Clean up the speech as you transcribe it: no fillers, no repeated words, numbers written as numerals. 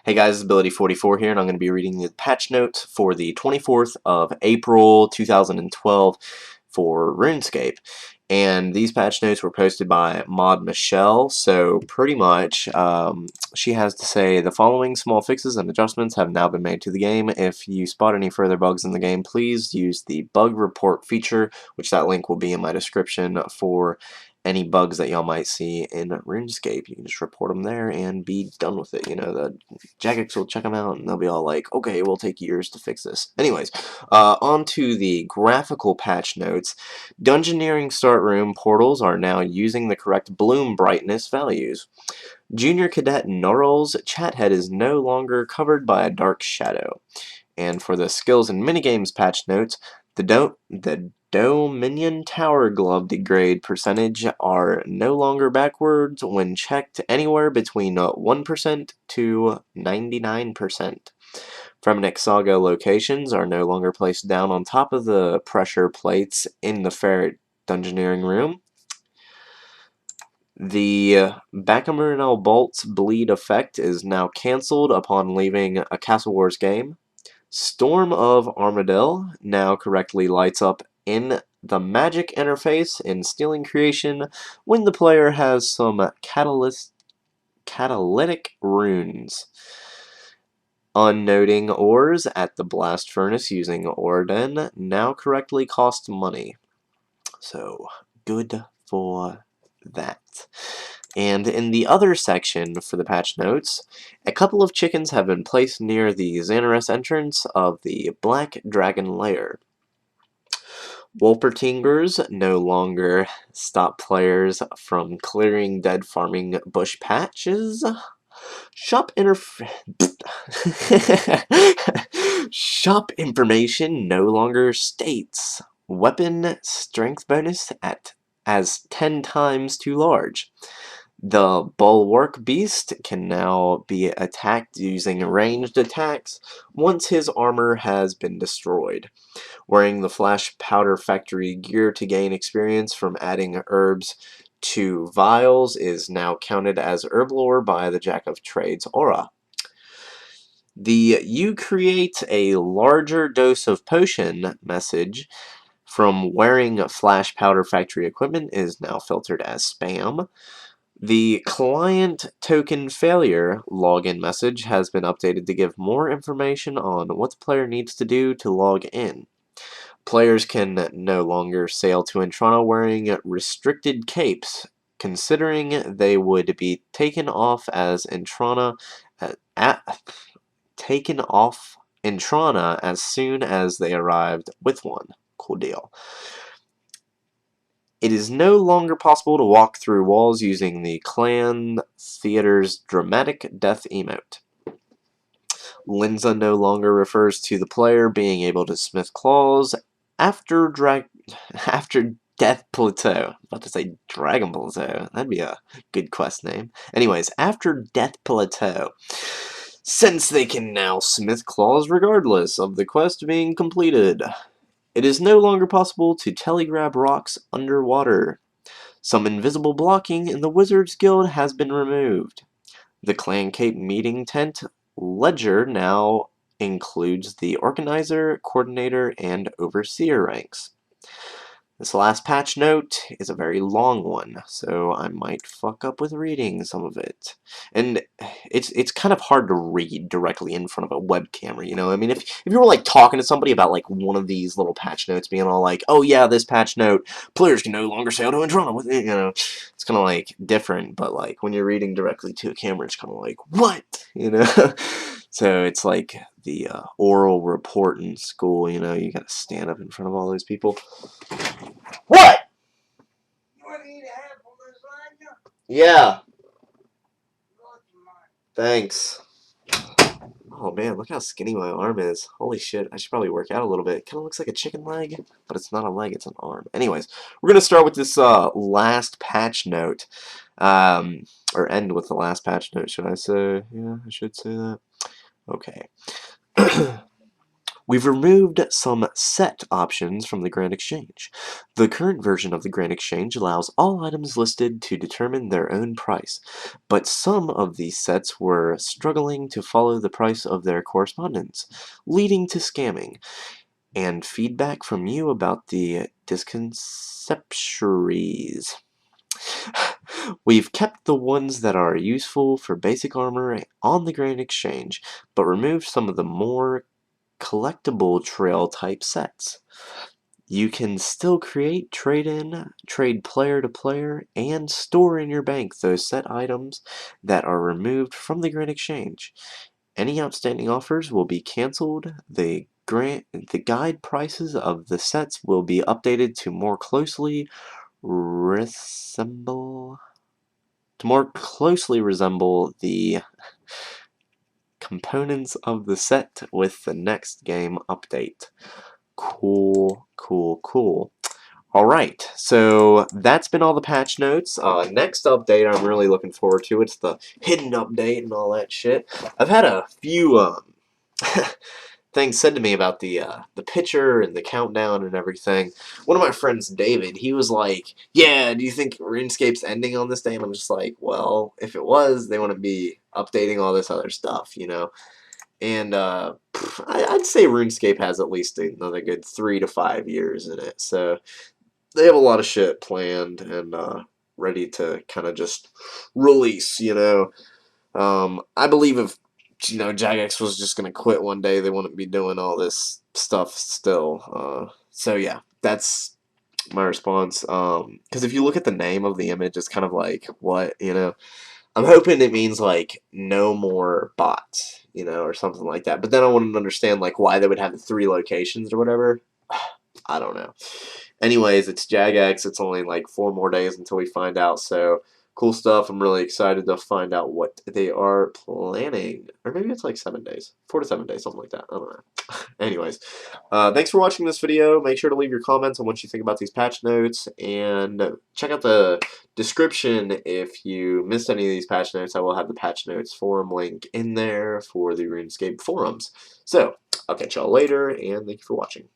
Hey guys, Ability44 here, and I'm going to be reading the patch notes for the 24th of April 2012 for RuneScape. And these patch notes were posted by Mod Michelle, so pretty much she has to say the following small fixes and adjustments have now been made to the game. If you spot any further bugs in the game, please use the bug report feature, which that link will be in my description for any bugs that y'all might see in RuneScape. You can just report them there and be done with it. You know, the Jagex will check them out and they'll be all like, okay, it will take years to fix this. Anyways, on to the graphical patch notes. Dungeoneering start room portals are now using the correct bloom brightness values. Junior Cadet Norrell's chat head is no longer covered by a dark shadow. And for the skills and minigames patch notes, the Dominion Tower glove degrade percentage are no longer backwards when checked anywhere between 1% to 99%. Fremenic Saga locations are no longer placed down on top of the pressure plates in the ferret dungeoneering room. The Bacchanal Bolt's bleed effect is now cancelled upon leaving a Castle Wars game. Storm of Armadillo now correctly lights up in the magic interface in Stealing Creation when the player has some catalytic runes. Unnoting ores at the blast furnace using Orden now correctly cost money. So, good for that. And in the other section for the patch notes, a couple of chickens have been placed near the Xanaris entrance of the Black Dragon Lair. Wolpertingers no longer stop players from clearing dead farming bush patches. Shop Shop information no longer states weapon strength bonus as 10 times too large. The Bulwark Beast can now be attacked using ranged attacks once his armor has been destroyed. Wearing the Flash Powder Factory gear to gain experience from adding herbs to vials is now counted as herb lore by the Jack of Trades aura. The "You create a larger dose of potion" message from wearing Flash Powder Factory equipment is now filtered as spam. The client token failure login message has been updated to give more information on what the player needs to do to log in. Players can no longer sail to Intrana wearing restricted capes, considering they would be taken off Intrana as soon as they arrived with one. Cool deal. It is no longer possible to walk through walls using the Clan Theater's dramatic death emote. Linza no longer refers to the player being able to smith claws after after Death Plateau. I was about to say Dragon Plateau. That'd be a good quest name. Anyways, after Death Plateau, since they can now smith claws regardless of the quest being completed. It is no longer possible to telegrab rocks underwater. Some invisible blocking in the Wizards Guild has been removed. The Clan Cape meeting tent ledger now includes the organizer, coordinator, and overseer ranks. This last patch note is a very long one, so I might fuck up with reading some of it. And it's kind of hard to read directly in front of a web camera, you know? I mean, if you were, like, talking to somebody about, like, one of these little patch notes being all like, oh yeah, this patch note, players can no longer sail to Andromeda with it, you know? It's kind of, like, different, but, like, when you're reading directly to a camera, it's kind of like, what? You know? So it's like the oral report in school, you know? You gotta stand up in front of all those people. What? You want to eat a half of lasagna? Yeah. Thanks. Oh man, look how skinny my arm is. Holy shit, I should probably work out a little bit. It kind of looks like a chicken leg, but it's not a leg, it's an arm. Anyways, we're going to start with this last patch note. Or end with the last patch note, should I say? Yeah, I should say that. Okay. We've removed some set options from the Grand Exchange. The current version of the Grand Exchange allows all items listed to determine their own price, but some of these sets were struggling to follow the price of their correspondents, leading to scamming. And feedback from you about the disconcepturies. We've kept the ones that are useful for basic armor on the Grand Exchange, but removed some of the more collectible trail type sets. You can still create, trade in, trade player to player, and store in your bank those set items that are removed from the Grand Exchange. Any outstanding offers will be canceled. The guide prices of the sets will be updated to more closely resemble the components of the set with the next game update. Cool, cool, cool. Alright, so that's been all the patch notes. Next update I'm really looking forward to. It's the hidden update and all that shit. I've had a few things said to me about the picture and the countdown and everything. One of my friends, David, he was like, "Yeah, do you think RuneScape's ending on this day?" And I'm just like, "Well, if it was, they wouldn't be updating all this other stuff, you know." And I'd say RuneScape has at least another good 3 to 5 years in it, so they have a lot of shit planned and ready to kind of just release, you know. I believe if Jagex was just gonna quit one day, they wouldn't be doing all this stuff still. So yeah, that's my response. Because if you look at the name of the image, it's kind of like what, you know. I'm hoping it means like no more bots, you know, or something like that. But then I wouldn't understand like why they would have the 3 locations or whatever. I don't know. Anyways, it's Jagex. It's only like 4 more days until we find out. So cool stuff. I'm really excited to find out what they are planning. Or maybe it's like 7 days. 4 to 7 days, something like that. I don't know. Anyways, thanks for watching this video. Make sure to leave your comments on what you think about these patch notes. And check out the description if you missed any of these patch notes. I will have the patch notes forum link in there for the RuneScape forums. So, I'll catch y'all later, and thank you for watching.